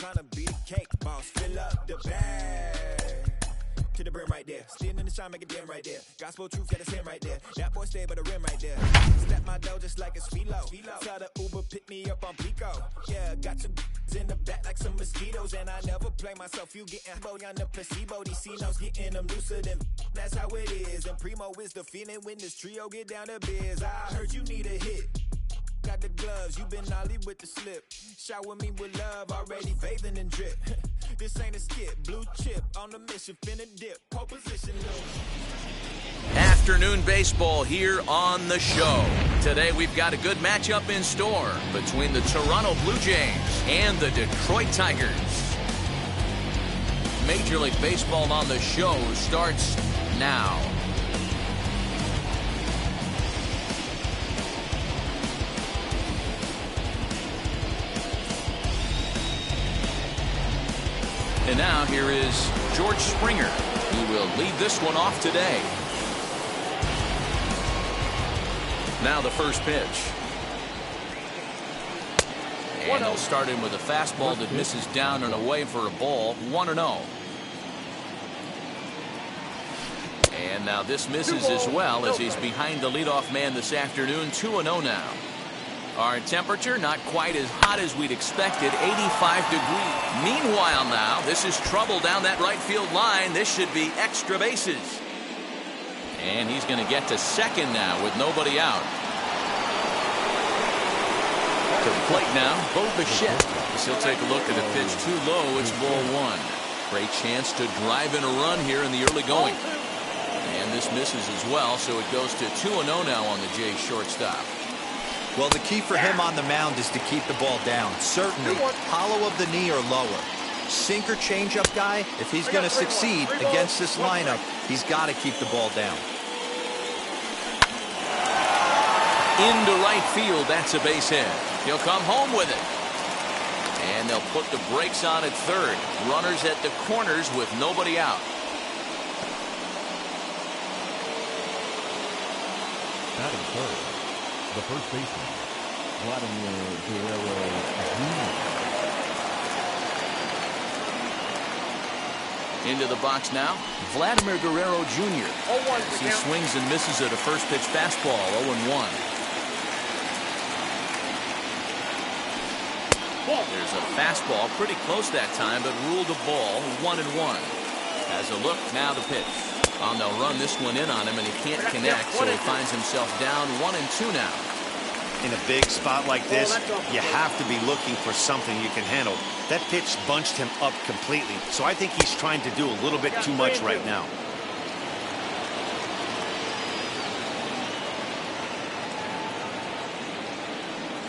trying to be the cake boss. Fill up the bag to the brim right there. Standing in the shine, make a dim right there. Gospel truth, got his hand right there. That boy stay by the rim right there. Step my dough just like it's philo. Tell the Uber pick me up on Pico. Yeah, got some in the back like some mosquitoes, and I never play myself. You getting boy on the placebo. These C-notes getting them looser than. That's how it is. And Primo is the feeling when this trio get down to biz. I heard you need a hit. Got the gloves, you been ollie with the slip. Shower me with love, already bathing in drip. This ain't a skip, blue chip on the mission, finna dip, pole position, low. Afternoon baseball here on the show. Today we've got a good matchup in store between the Toronto Blue Jays and the Detroit Tigers. Major League Baseball on the show starts now. And now here is George Springer, who will lead this one off today. Now the first pitch. And they'll start in with a fastball that misses down and away for a ball. 1-0. And now this misses as well as he's behind the leadoff man this afternoon. 2-0 now. Our temperature not quite as hot as we'd expected, 85 degrees. Meanwhile now, this is trouble down that right field line. This should be extra bases. And he's going to get to second now with nobody out. To the plate now, Bo Bichette. He'll take a look at a pitch too low. It's ball one. Great chance to drive in a run here in the early going. And this misses as well, so it goes to 2-0 now on the Jays shortstop. Well, the key for him on the mound is to keep the ball down. Certainly, hollow of the knee or lower. Sinker changeup guy, if he's going to succeed against this lineup, he's got to keep the ball down. Into right field, that's a base hit. He'll come home with it. And they'll put the brakes on at third. Runners at the corners with nobody out. Batting third, the first baseman, Vladimir Guerrero Jr. Into the box now, Vladimir Guerrero Jr. As he swings and misses at a first pitch fastball, 0-1. There's a fastball pretty close that time, but ruled a ball, 1-1. As a look, now the pitch. And they'll run this one in on him, and he can't connect, so he finds himself down 1-2 now. In a big spot like this, you have to be looking for something you can handle. That pitch bunched him up completely, so I think he's trying to do a little bit too much right now.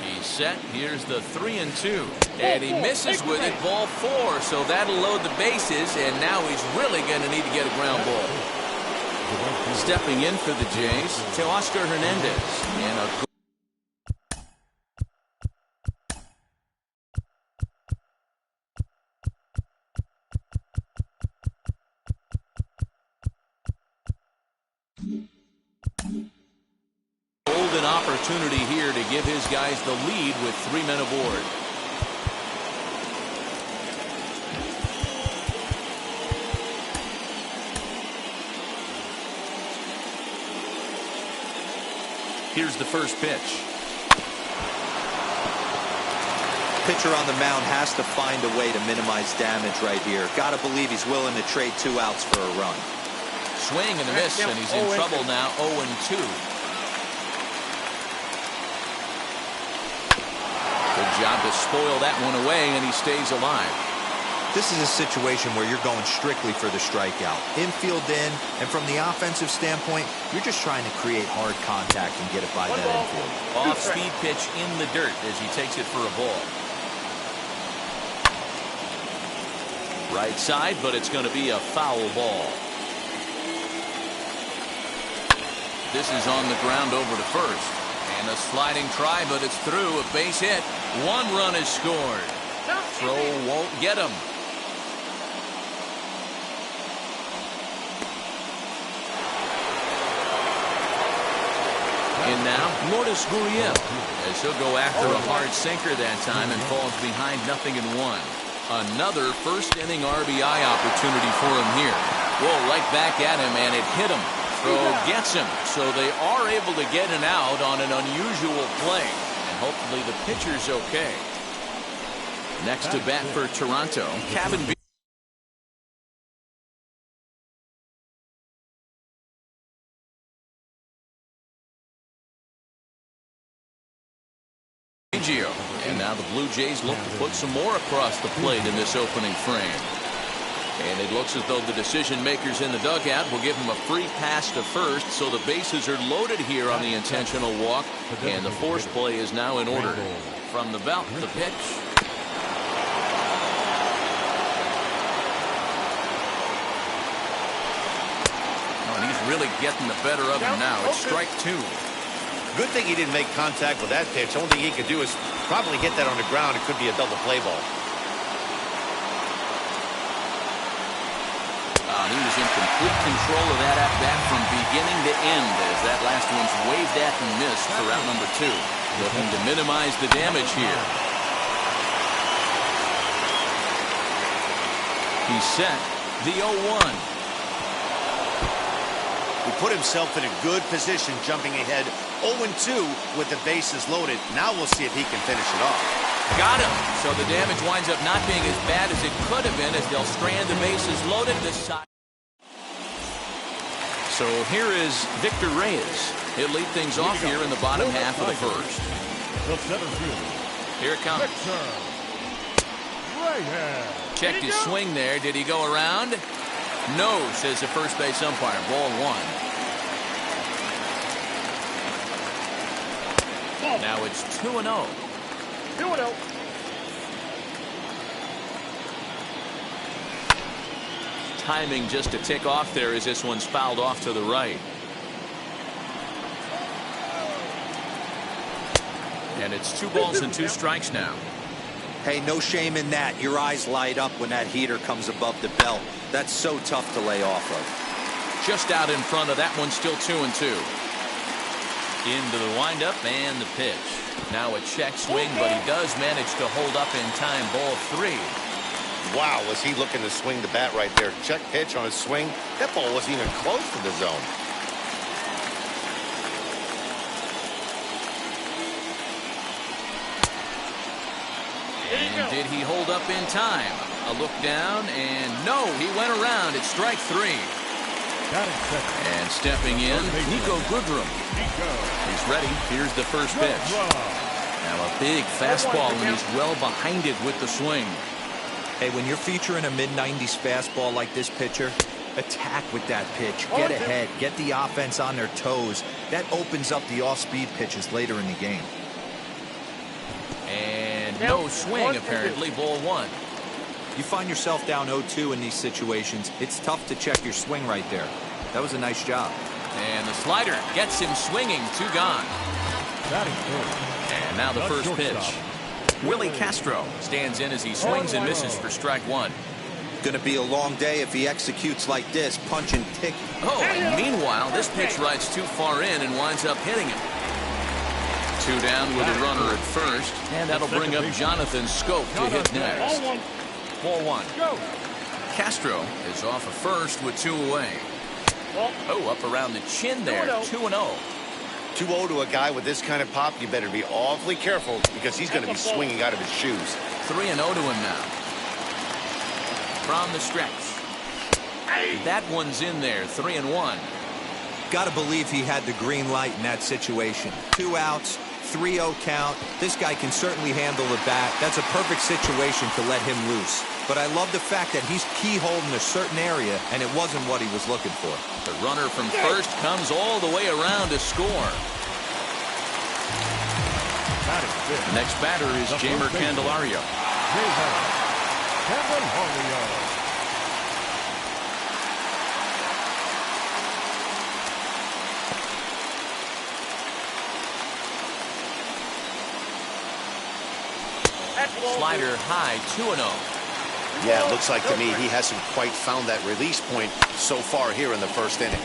He's set. Here's the 3-2. And he misses with it, ball 4, so that'll load the bases, and now he's really going to need to get a ground ball. Stepping in for the Jays, Teoscar Hernandez. And a golden opportunity here to give his guys the lead with 3 men aboard. Here's the first pitch. Pitcher on the mound has to find a way to minimize damage right here. Got to believe he's willing to trade 2 outs for a run. Swing and a miss, and he's in trouble now, 0-2. Good job to spoil that one away, and he stays alive. This is a situation where you're going strictly for the strikeout. Infield in, and from the offensive standpoint, you're just trying to create hard contact and get it by that infield. Off-speed pitch in the dirt as he takes it for a ball. Right side, but it's going to be a foul ball. This is on the ground over to first. And a sliding try, but it's through. A base hit. 1 run is scored. Throw won't get him. And now, Lourdes Gurriel, as he'll go after a hard sinker that time and falls behind 0-1. Another first inning RBI opportunity for him here. Whoa, right back at him, and it hit him. Throw gets him. So they are able to get an out on an unusual play. And hopefully the pitcher's okay. Next to bat for Toronto, Kevin Biggio. And now the Blue Jays look to put some more across the plate in this opening frame. And it looks as though the decision makers in the dugout will give him a free pass to first, so the bases are loaded here on the intentional walk, and the force play is now in order. From the belt, the pitch. Oh, and he's really getting the better of him now. It's strike two. Good thing he didn't make contact with that pitch. Only thing he could do is probably hit that on the ground. It could be a double play ball. He was in complete control of that at-bat from beginning to end as that last one's waved at and missed for out number 2. Looking to minimize the damage here. He's set the 0-1. He put himself in a good position jumping ahead 0-2 with the bases loaded. Now we'll see if he can finish it off. Got him. So the damage winds up not being as bad as it could have been as they'll strand the bases loaded this side. So here is Victor Reyes. He'll lead things off here in the bottom half of the first. The center fielder. Here it comes. Checked his swing there. Did he go around? No, says the first base umpire. Ball 1. Now it's 2-0. 2-0. Timing just to tick off there as this one's fouled off to the right. And it's 2 balls and 2 strikes now. Hey, no shame in that. Your eyes light up when that heater comes above the belt. That's so tough to lay off of. Just out in front of that one, still 2-2. Into the windup and the pitch. Now a check swing, but he does manage to hold up in time. Ball 3. Wow, was he looking to swing the bat right there. Check pitch on his swing. That ball wasn't even close to the zone. And did he hold up in time? A look down, and no, he went around. It's strike 3. And stepping in, Niko Goodrum. He's ready. Here's the first pitch. Now a big fastball, and he's well behind it with the swing. Hey, when you're featuring a mid-90s fastball like this pitcher, attack with that pitch. Get ahead. Get the offense on their toes. That opens up the off-speed pitches later in the game. And no swing, apparently. Ball 1. You find yourself down 0-2 in these situations, it's tough to check your swing right there. That was a nice job. And the slider gets him swinging. 2 gone. And now the first pitch. Willie Castro stands in as he swings and misses for strike 1. Going to be a long day if he executes like this, punch and tick. Oh, and meanwhile, this pitch rides too far in and winds up hitting him. 2 down with a runner at first, and that'll bring up Jonathan Schoop to hit next. Ball 1. Castro is off of first with 2 away. Oh, up around the chin there. 2-0. 2-0 to a guy with this kind of pop, you better be awfully careful because he's going to be swinging out of his shoes. 3-0 to him now. From the stretch. That one's in there. 3-1. Got to believe he had the green light in that situation. 2 outs, 3-0 count. This guy can certainly handle the bat. That's a perfect situation to let him loose. But I love the fact that he's keyholding a certain area, and it wasn't what he was looking for. The runner from first comes all the way around to score. Next batter is Jeimer Candelario. Slider high, 2-0. Yeah, it looks like to me he hasn't quite found that release point so far here in the first inning.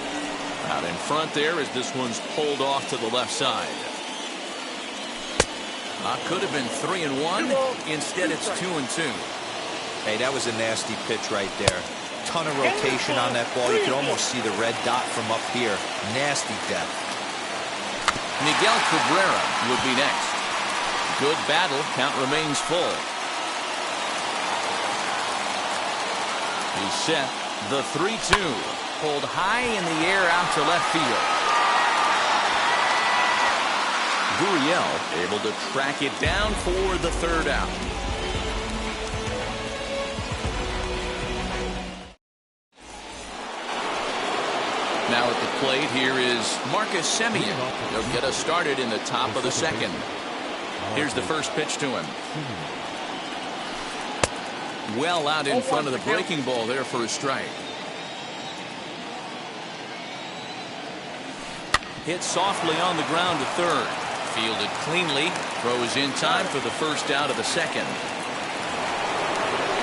Out in front there as this one's pulled off to the left side. Could have been 3-1. Instead, it's 2-2. Hey, that was a nasty pitch right there. Ton of rotation on that ball. You could almost see the red dot from up here. Nasty depth. Miguel Cabrera would be next. Good battle. Count remains full. He's set. The 3-2. Pulled high in the air out to left field. Gurriel able to track it down for the third out. Now at the plate, here is Marcus Semien. He'll get us started in the top of the second. Here's the first pitch to him. Well out in front of the breaking ball there for a strike. Hit softly on the ground to third. Fielded cleanly. Throws in time for the first out of the second.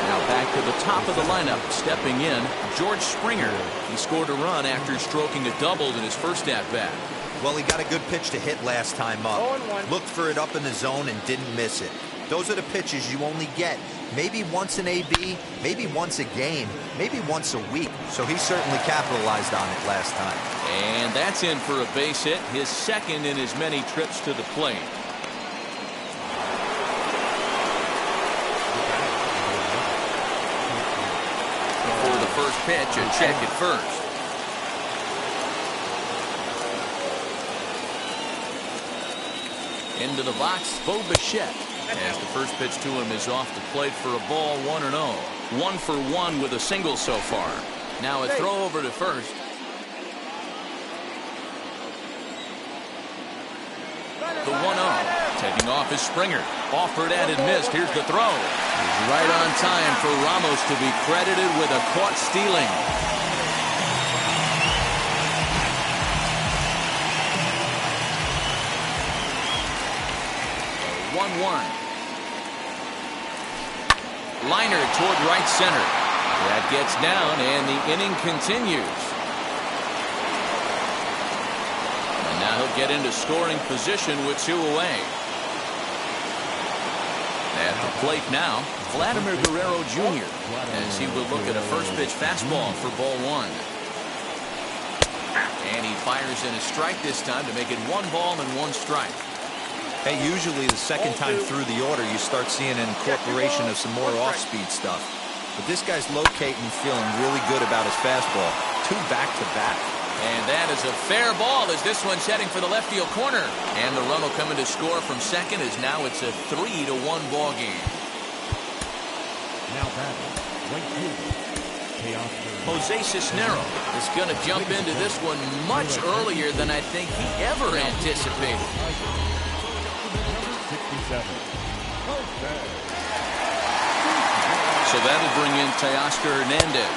Now back to the top of the lineup. Stepping in, George Springer. He scored a run after stroking a double in his first at-bat. Well, he got a good pitch to hit last time up. Looked for it up in the zone and didn't miss it. Those are the pitches you only get maybe once in AB, maybe once a game, maybe once a week. So he certainly capitalized on it last time. And that's in for a base hit, his second in as many trips to the plate. For the first pitch, a check at first. Into the box, Bo Bichette. As the first pitch to him is off the plate for a ball, 1-0. 1 for 1 with a single so far. Now a throw over to first. The 1-0. Taking off is Springer. Offered at and missed. Here's the throw. He's right on time for Ramos to be credited with a caught stealing. 1-1. Liner toward right center. That gets down, and the inning continues. And now he'll get into scoring position with 2 away. At the plate now, Vladimir Guerrero Jr. as he will look at a first pitch fastball for ball 1. And he fires in a strike this time to make it 1 ball and 1 strike. Hey, usually the second time through the order, you start seeing an incorporation of some more off-speed stuff. But this guy's locating, feeling really good about his fastball. 2 back-to-back. And that is a fair ball as this one's heading for the left field corner. And the run will come in to score from second as now it's a 3-1 ball game. Now batting, right fielder, Jose Cisnero is going to jump into this one much earlier than I think he ever anticipated. 67. So that'll bring in Teoscar Hernandez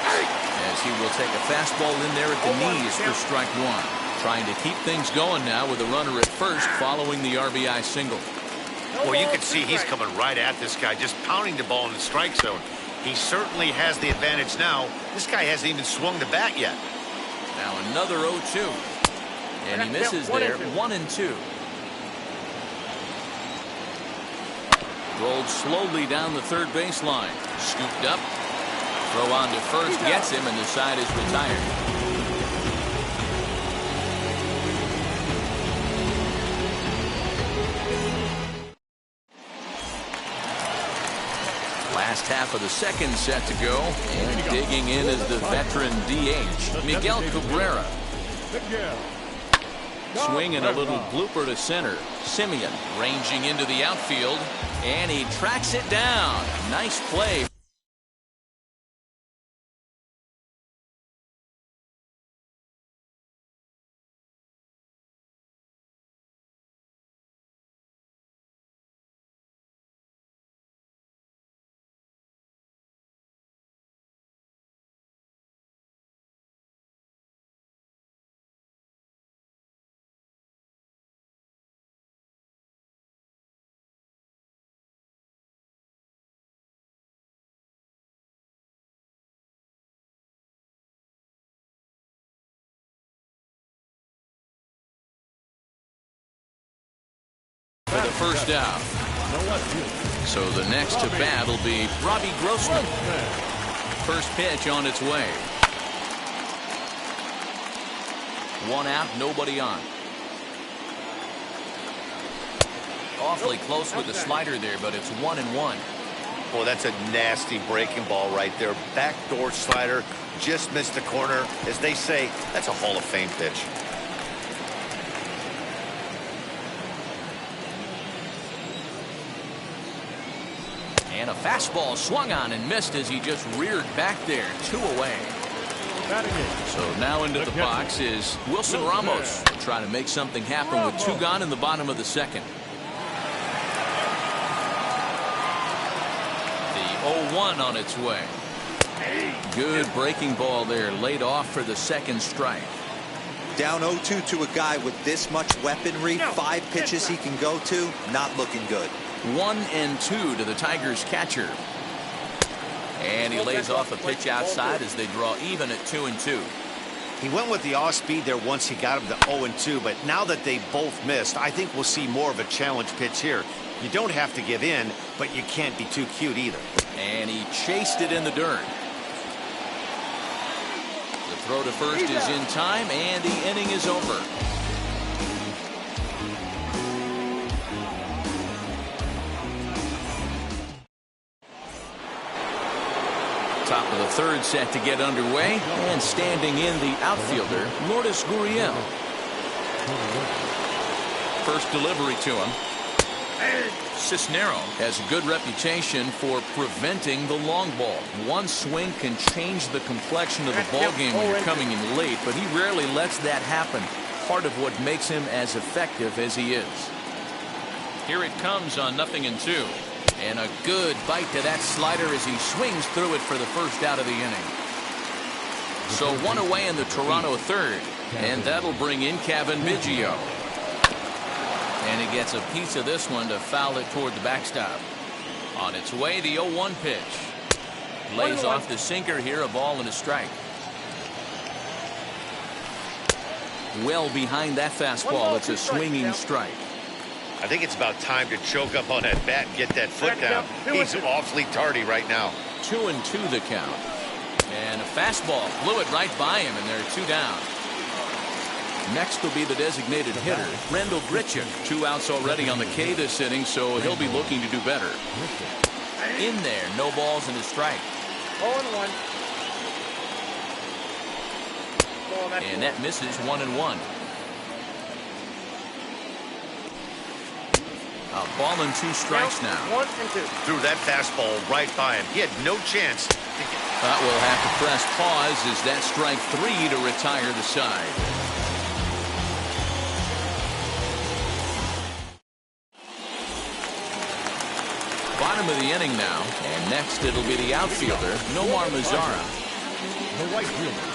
as he will take a fastball in there at the knees for strike 1. Trying to keep things going now with a runner at first following the RBI single. Well, you can see he's coming right at this guy, just pounding the ball in the strike zone. He certainly has the advantage now. This guy hasn't even swung the bat yet. Now another 0-2. And he misses there, 1-2. Rolled slowly down the third baseline. Scooped up. Throw on to first. Gets him, and the side is retired. Last half of the second set to go. And digging in is the veteran DH, Miguel Cabrera. Swing and a little blooper to center. Semien ranging into the outfield, and he tracks it down. Nice play. For the first out. No left field. So the next to bat will be Robbie Grossman. First pitch on its way. 1 out, nobody on. Awfully close with the slider there, but it's 1-1. Well, that's a nasty breaking ball right there. Backdoor slider, just missed the corner. As they say, that's a Hall of Fame pitch. And a fastball swung on and missed as he just reared back there. 2 away. So now into the box is Wilson Ramos, trying to make something happen with 2 gone in the bottom of the second. The 0-1 on its way. Good breaking ball there, laid off for the second strike. Down 0-2 to a guy with this much weaponry, 5 pitches he can go to, not looking good. 1-2 to the Tigers catcher. And he lays off a pitch outside as they draw even at 2-2. He went with the off speed there once he got him to 0-2, but now that they both missed, I think we'll see more of a challenge pitch here. You don't have to give in, but you can't be too cute either. And he chased it in the dirt. The throw to first is in time, and the inning is over. Top of the third set to get underway, and standing in the outfielder, Lourdes Gurriel. First delivery to him. Cisnero has a good reputation for preventing the long ball. One swing can change the complexion of the ball game when you're coming in late, but he rarely lets that happen. Part of what makes him as effective as he is. Here it comes on 0-2. And a good bite to that slider as he swings through it for the first out of the inning. So 1 away in the Toronto third. And that'll bring in Cavan Biggio. And he gets a piece of this one to foul it toward the backstop. On its way, the 0-1 pitch. Lays off the sinker here, a ball and a strike. Well behind that fastball, it's a swinging strike. I think it's about time to choke up on that bat and get that foot down. He's awfully tardy right now. 2-2 the count. And a fastball blew it right by him, and there are 2 down. Next will be the designated hitter, Randall Grichuk. 2 outs already on the K this inning, so he'll be looking to do better. In there, no balls and a strike. 0-1. And that misses 1-1. A ball and 2 strikes now. 1-2. Threw that fastball right by him. He had no chance. But we'll have to press pause as that strike 3 to retire the side. Bottom of the inning now, and next it'll be the outfielder, Nomar Mazara. The right fielder.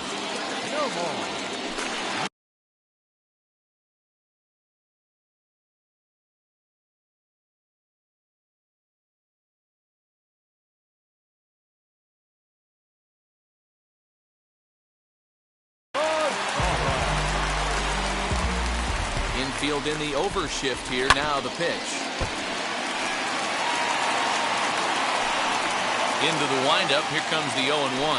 Nomar. Infield in the overshift here. Now the pitch. Into the windup. Here comes the 0-1.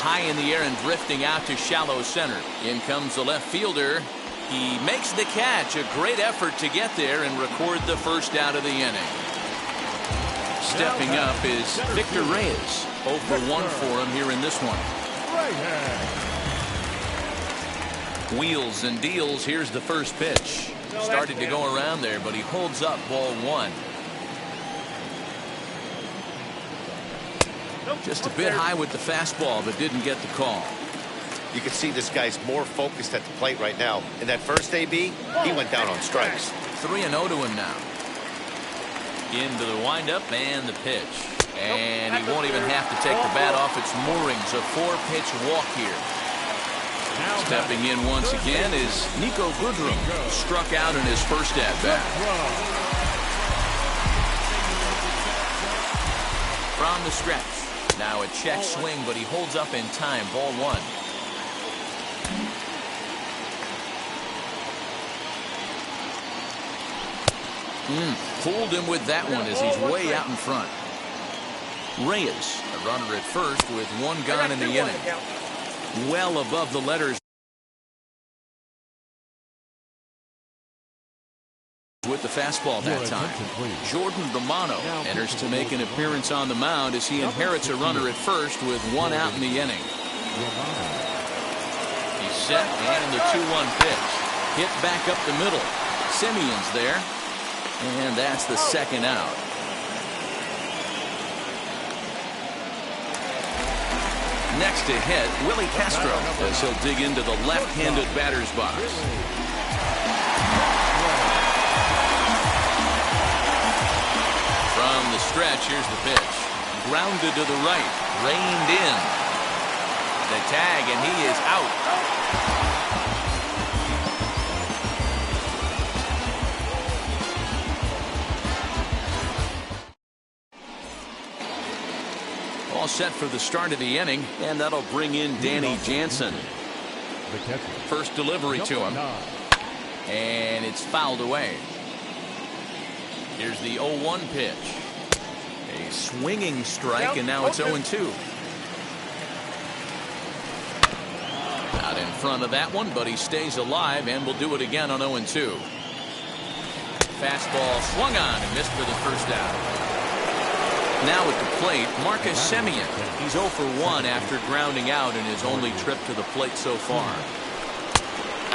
High in the air and drifting out to shallow center. In comes the left fielder. He makes the catch. A great effort to get there and record the first out of the inning. Stepping up is Victor Reyes. 0 for 1 for him here in this one. Wheels and deals. Here's the first pitch. Started to go around there, but he holds up ball 1. Just a bit high with the fastball, but didn't get the call. You can see this guy's more focused at the plate right now. In that first AB, he went down on strikes. 3-0 to him now. Into the windup and the pitch. And he won't even have to take the bat off its moorings. A 4-pitch walk here. Stepping in once again is Niko Goodrum. Struck out in his first at-bat. From the stretch. Now a check swing, but he holds up in time. Ball 1. Fooled him with that one as he's way out in front. Reyes, a runner at first with one gone in the inning. Well above the letters with the fastball that time. Jordan Romano enters to make an appearance on the mound as he inherits a runner at first with one out in the inning. He's set and the 2-1 pitch. Hit back up the middle. Simeon's there. And that's the second out. Next to hit, Willie Castro, as he'll dig into the left-handed batter's box. From the stretch, here's the pitch. Grounded to the right, reined in. The tag, and he is out. All set for the start of the inning, and that'll bring in Danny Jansen. First delivery to him, and it's fouled away. Here's the 0-1 pitch. A swinging strike, and now it's 0-2. Out in front of that one, but he stays alive and will do it again on 0-2. Fastball swung on and missed for the first out. Now at the plate, Marcus Semien. He's 0 for 1 after grounding out in his only trip to the plate so far.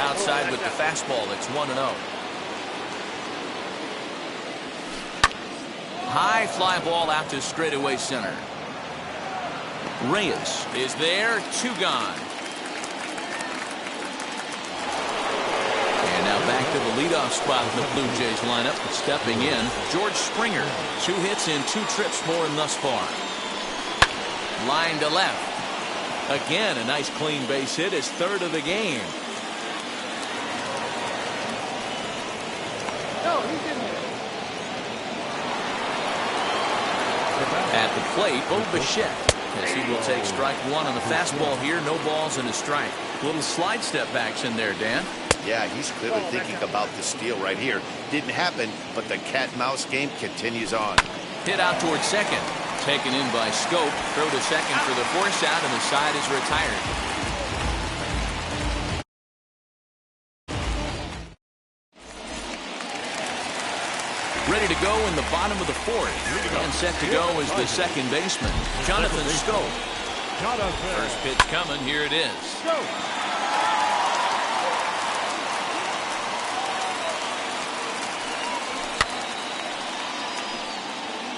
Outside with the fastball, it's 1-0. High fly ball out to straightaway center. Reyes is there, 2 gone. And now back to the leadoff spot in the Blue Jays lineup. Stepping in, George Springer. 2 hits in 2 trips for him thus far. Line to left. Again, a nice clean base hit, his 3rd of the game. No, he didn't. At the plate, Bo Bichette, as he will take strike 1 on the fastball here. No balls and a strike. Little slide step backs in there, Dan. Yeah, he's clearly thinking about the steal right here. Didn't happen, but the cat-mouse game continues on. Hit out towards second. Taken in by Scope. Throw to second for the force out, and the side is retired. Ready to go in the bottom of the 4th. And set to go is the second baseman, Jonathan Scope. First pitch coming. Here it is.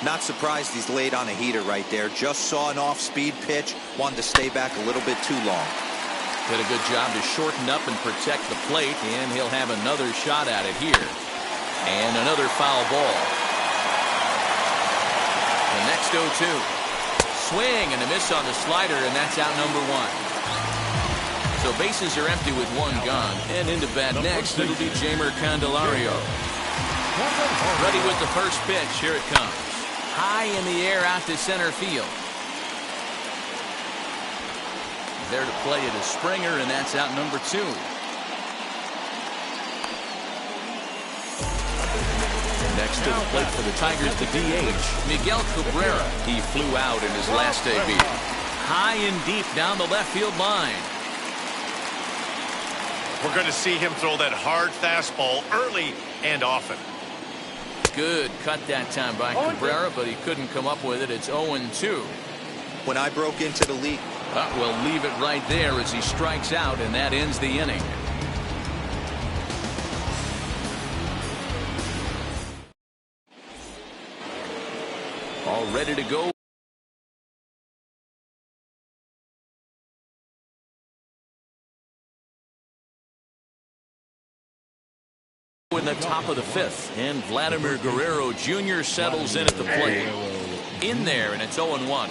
Not surprised he's laid on a heater right there. Just saw an off-speed pitch. Wanted to stay back a little bit too long. Did a good job to shorten up and protect the plate, and he'll have another shot at it here. And another foul ball. The next 0-2. Swing and a miss on the slider, and that's out number 1. So bases are empty with 1 gone. And into bat next, it'll be Jeimer Candelario. Ready with the first pitch. Here it comes. High in the air out to center field. There to play it is Springer, and that's out number 2. Next to the plate for the Tigers, the DH, Miguel Cabrera. He flew out in his last debut. High and deep down the left field line. We're going to see him throw that hard fastball early and often. Good cut that time by Cabrera, but he couldn't come up with it. It's 0-2. When I broke into the league. We'll leave it right there as he strikes out, and that ends the inning. All ready to go. In the top of the 5th, and Vladimir Guerrero Jr. settles in at the plate. In there, and it's 0-1.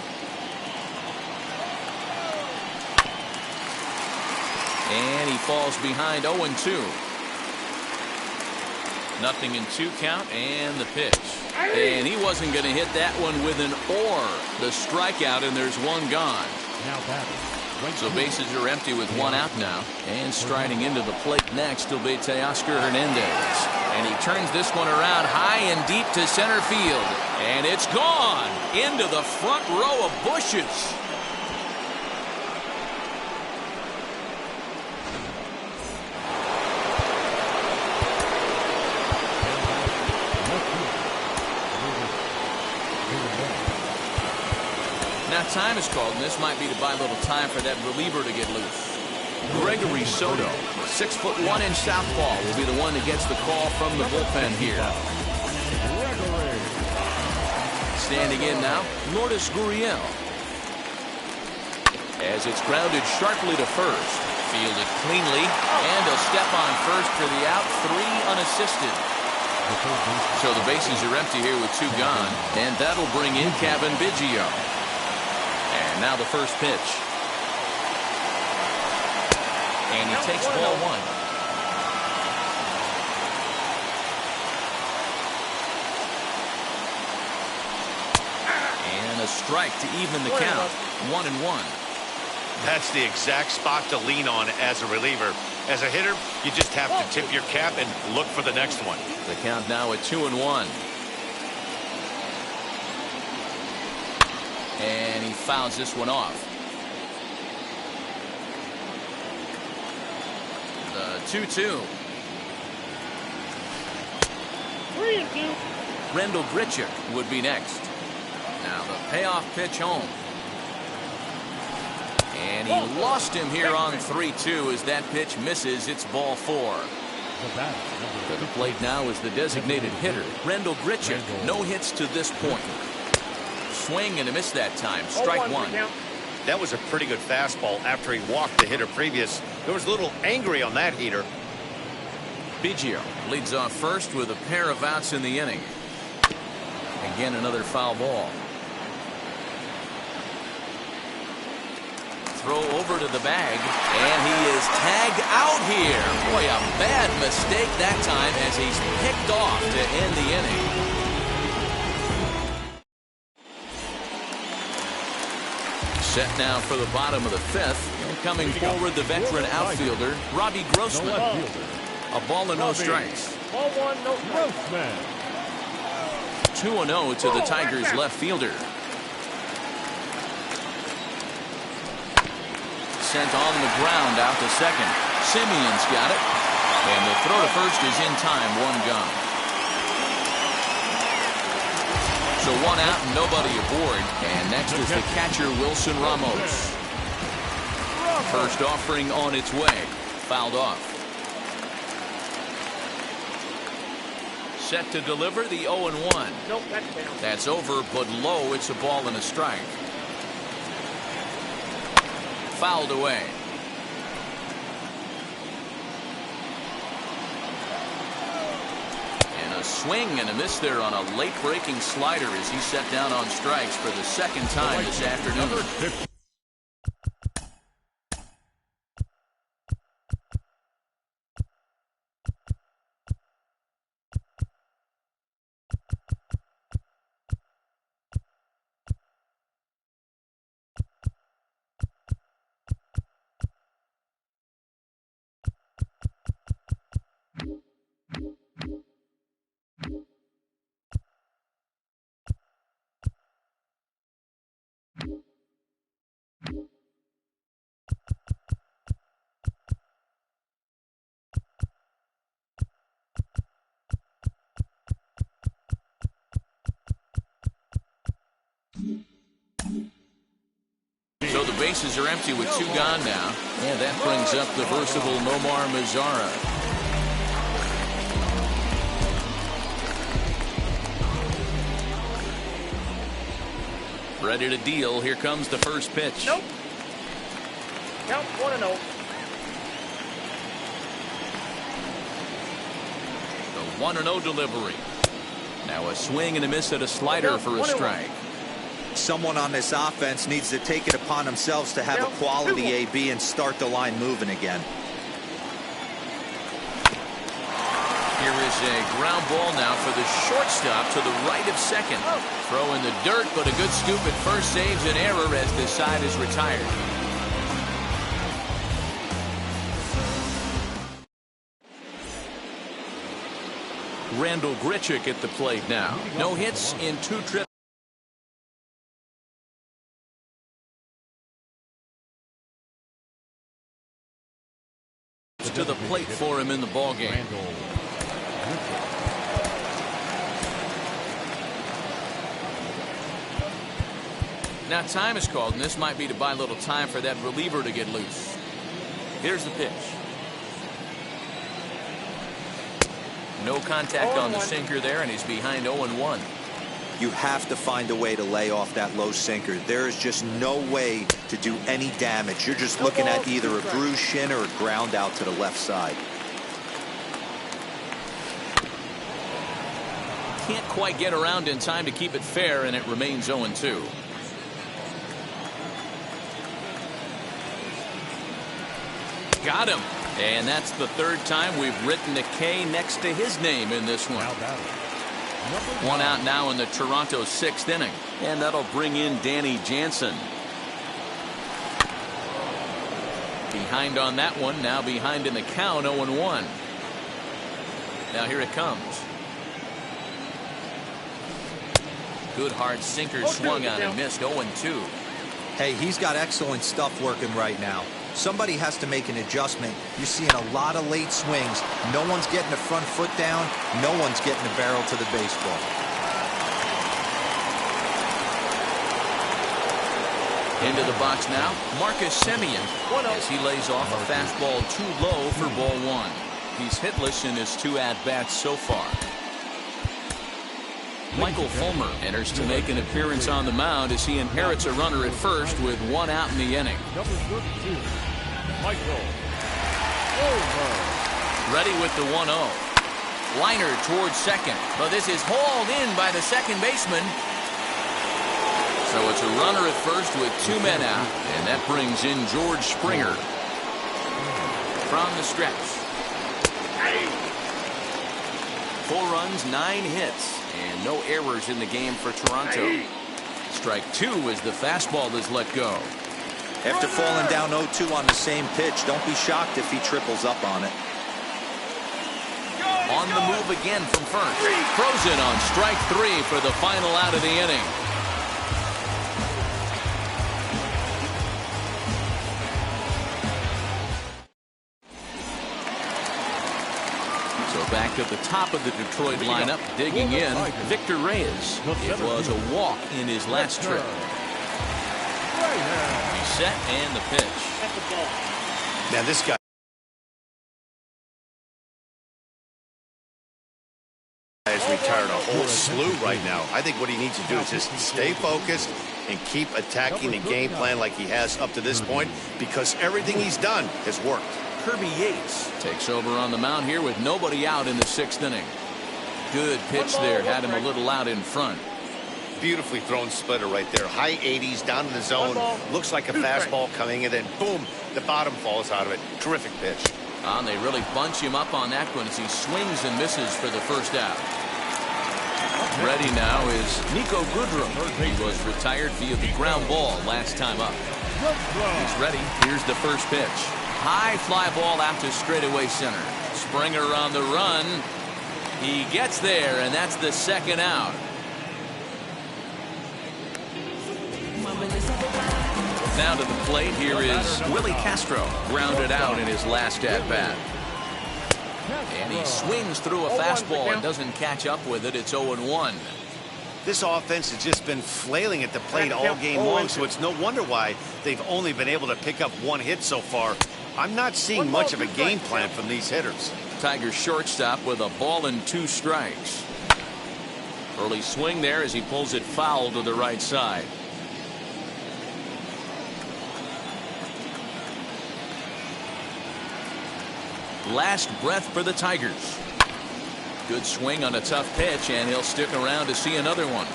And he falls behind 0-2. Nothing in 2 count, and the pitch. And he wasn't going to hit that one with an or. The strikeout, and there's 1 gone. So bases are empty with 1 out now. And striding into the plate next will be Teoscar Hernandez. And he turns this one around high and deep to center field. And it's gone into the front row of bushes. Now time is called, and this might be to buy a little time for that reliever to get loose. Gregory Soto, 6'1" southpaw, will be the one that gets the call from the bullpen here. Standing in now, Lourdes Gurriel. As it's grounded sharply to first, fielded cleanly, and a step on first for the out, 3 unassisted. So the bases are empty here with 2 gone, and that'll bring in Cavan Biggio. And now the first pitch. And he takes ball 1. And a strike to even the count. 1-1. That's the exact spot to lean on as a reliever. As a hitter, you just have to tip your cap and look for the next one. The count now at 2-1. And he fouls this one off. The 2-2. 3-2. Rendell Grichuk would be next. Now the payoff pitch home. And he lost him here on 3-2 as that pitch misses. It's ball 4. To the plate now is the designated hitter, Rendell Grichuk. No hits to this point. Swing and a miss that time. Strike 1. That was a pretty good fastball after he walked the hitter previous. There was a little angry on that heater. Biggio leads off first with a pair of outs in the inning. Again, another foul ball. Throw over to the bag, and he is tagged out here. Boy, a bad mistake that time as he's picked off to end the inning. Set now for the bottom of the 5th. And coming forward, the veteran outfielder, Robbie Grossman. A ball and no strikes. Ball 1, no strikes. 2-0 to the Tigers left fielder. Sent on the ground out to second. Simeon's got it. And the throw to first is in time. 1 gone. So 1 out and nobody aboard. And next is the catcher, Wilson Ramos. First offering on its way. Fouled off. Set to deliver the 0-1. Nope, that's down. That's over, but low. It's a ball and a strike. Fouled away. And a swing and a miss there on a late breaking slider as he set down on strikes for the 2nd time this afternoon. So the bases are empty with 2 gone now. And that brings up the versatile Nomar Mazara. Ready to deal. Here comes the first pitch. Nope. Count 1-0. The 1-0 delivery. Now a swing and a miss at a slider for a strike. Someone on this offense needs to take it upon themselves to have a quality AB and start the line moving again. Here is a ground ball now for the shortstop to the right of second. Throw in the dirt, but a good scoop at first saves an error as the side is retired. Randall Grichuk at the plate now. No hits in 2 trips to the plate for him in the ballgame. Now time is called, and this might be to buy a little time for that reliever to get loose. Here's the pitch. No contact on the sinker there, and he's behind 0-1. You have to find a way to lay off that low sinker. There is just no way to do any damage. You're just looking at either a bruised shin or a ground out to the left side. Can't quite get around in time to keep it fair, and it remains 0-2. Got him. And that's the 3rd time we've written a K next to his name in this one. One out now in the Toronto 6th inning. And that'll bring in Danny Jansen. Behind on that one. Now behind in the count, 0-1. Now here it comes. Good hard sinker swung on and missed. 0-2. Hey, he's got excellent stuff working right now. Somebody has to make an adjustment. You're seeing a lot of late swings. No one's getting the front foot down. No one's getting the barrel to the baseball. Into the box now, Marcus Semien, as he lays off a fastball too low for ball 1. He's hitless in his 2 at-bats so far. Michael Fulmer enters to make an appearance on the mound as he inherits a runner at first with 1 out in the inning. Number 32, Michael Fulmer. Ready with the 1-0. Liner towards second, but this is hauled in by the second baseman. So it's a runner at first with 2 men out, and that brings in George Springer from the stretch. 4 runs, 9 hits, and no errors in the game for Toronto. Strike 2 as the fastball is let go. After falling down 0-2 on the same pitch, don't be shocked if he triples up on it. On the move again from first. Frozen on strike 3 for the final out of the inning. Back at the top of the Detroit lineup, digging in, Victor Reyes. It was a walk in his last trip. He's set and the pitch. Now this guy has retired a whole slew right now. I think what he needs to do is just stay focused and keep attacking the game plan like he has up to this point, because everything he's done has worked. Kirby Yates takes over on the mound here with nobody out in the 6th inning. Good pitch there, had him a little out in front. Beautifully thrown splitter right there. High 80s down in the zone. Looks like a fastball coming, and then boom, the bottom falls out of it. Terrific pitch. And they really bunch him up on that one as he swings and misses for the 1st out. Ready now is Nico Goodrum. He was retired via the ground ball last time up. He's ready. Here's the 1st pitch. High fly ball out to straightaway center. Springer on the run. He gets there, and that's the 2nd out. Now to the plate, here is Willie Castro. Grounded out in his last at-bat. And he swings through a fastball and doesn't catch up with it. It's 0-1. This offense has just been flailing at the plate all game long, so it's no wonder why they've only been able to pick up 1 hit so far. I'm not seeing much of a game plan from these hitters. Tigers shortstop with a ball and 2 strikes. Early swing there as he pulls it foul to the right side. Last breath for the Tigers. Good swing on a tough pitch, and he'll stick around to see another one.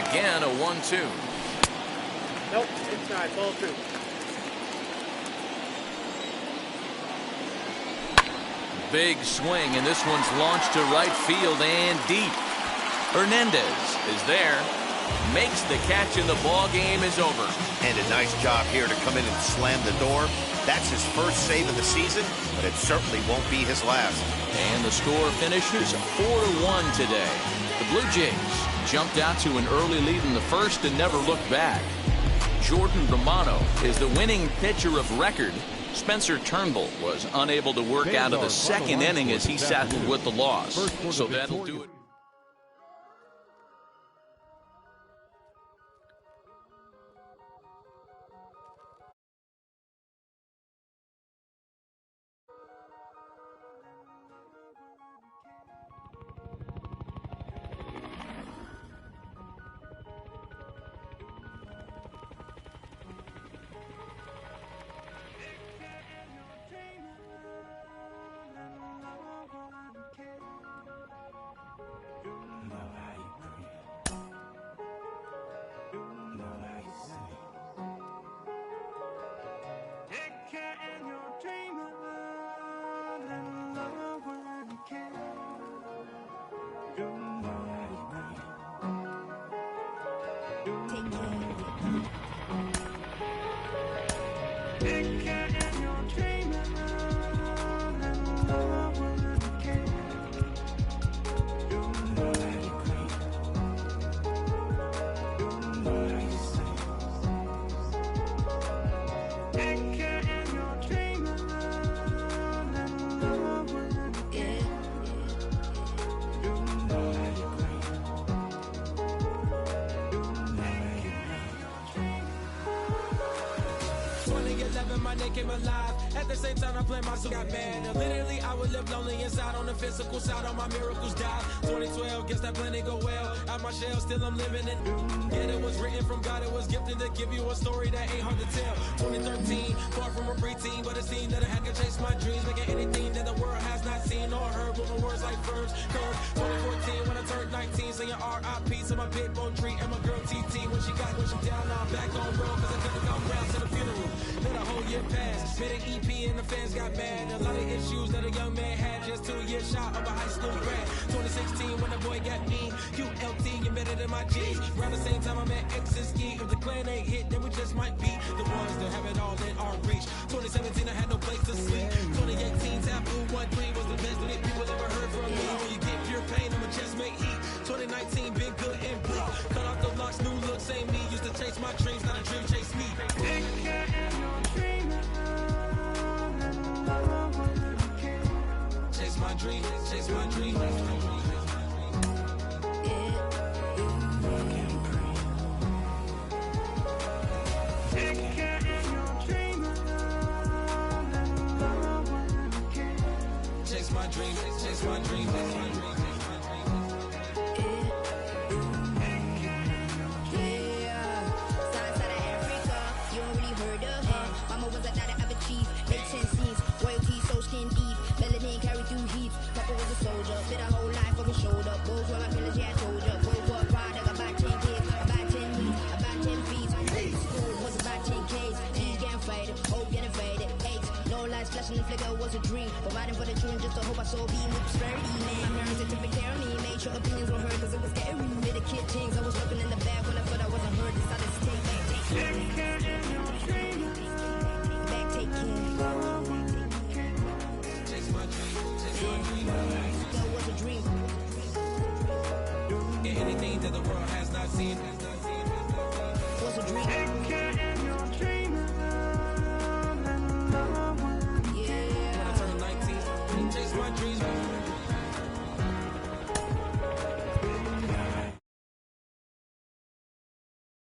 Again, a 1-2. Nope, inside, ball 2. Big swing, and this one's launched to right field and deep. Hernandez is there. makes the catch, and the ball game is over. And a nice job here to come in and slam the door. That's his first save of the season, but it certainly won't be his last. And the score finishes 4-1 today. The Blue Jays jumped out to an early lead in the first and never looked back. Jordan Romano is the winning pitcher of record. Spencer Turnbull was unable to work out of the second inning as he settled with the loss. So that'll do it. My name came alive. At the same time, I played my soul got mad. Literally, I would live lonely inside. On the physical side, all my miracles died. 2012, guess that plan didn't go well. Out my shell, still I'm living it. Yeah, it was written from God. It was gifted to give you a story that ain't hard to tell. 2013, far from a preteen, but it seemed that I had to chase my dreams, making anything that the world has not seen or heard. With my words like verbs, curves. 2014, when I turned 19, singing R.I.P. to my big bone tree and my girl TT. When she down, now I'm back on road, cause I couldn't come round to the funeral. Let a whole year pass, made an EP and the fans got mad. A lot of issues that a young man had, just 2 years shy of a high school grad. 2016 when the boy got me, QLT embedded in my G's. Around the same time I met X and Ski. If the clan ain't hit, then we just might be the ones that have it all in our reach. 2017 I had no place to sleep. 2018 Taboo 1-3 was the best that people ever heard from me. When you get pure pain, I'ma just make heat. 2019 been good and bleak. Cut off the locks, new look, same me. Used to chase my dreams, not a dream chase me. Chase my dream, chase my dream. Chase my dream, chase my dream, chase my dream. Flashing the flicker was a dream, providing for the children just to hope I saw being with prosperity. My parents had to take care of me, made sure opinions were heard because it was scary. Made a kid things, I was looking in the back when I thought I wasn't heard. Decided to take back, take care. Chase my dream, chase my dream. That was a dream. Anything that the world has not seen.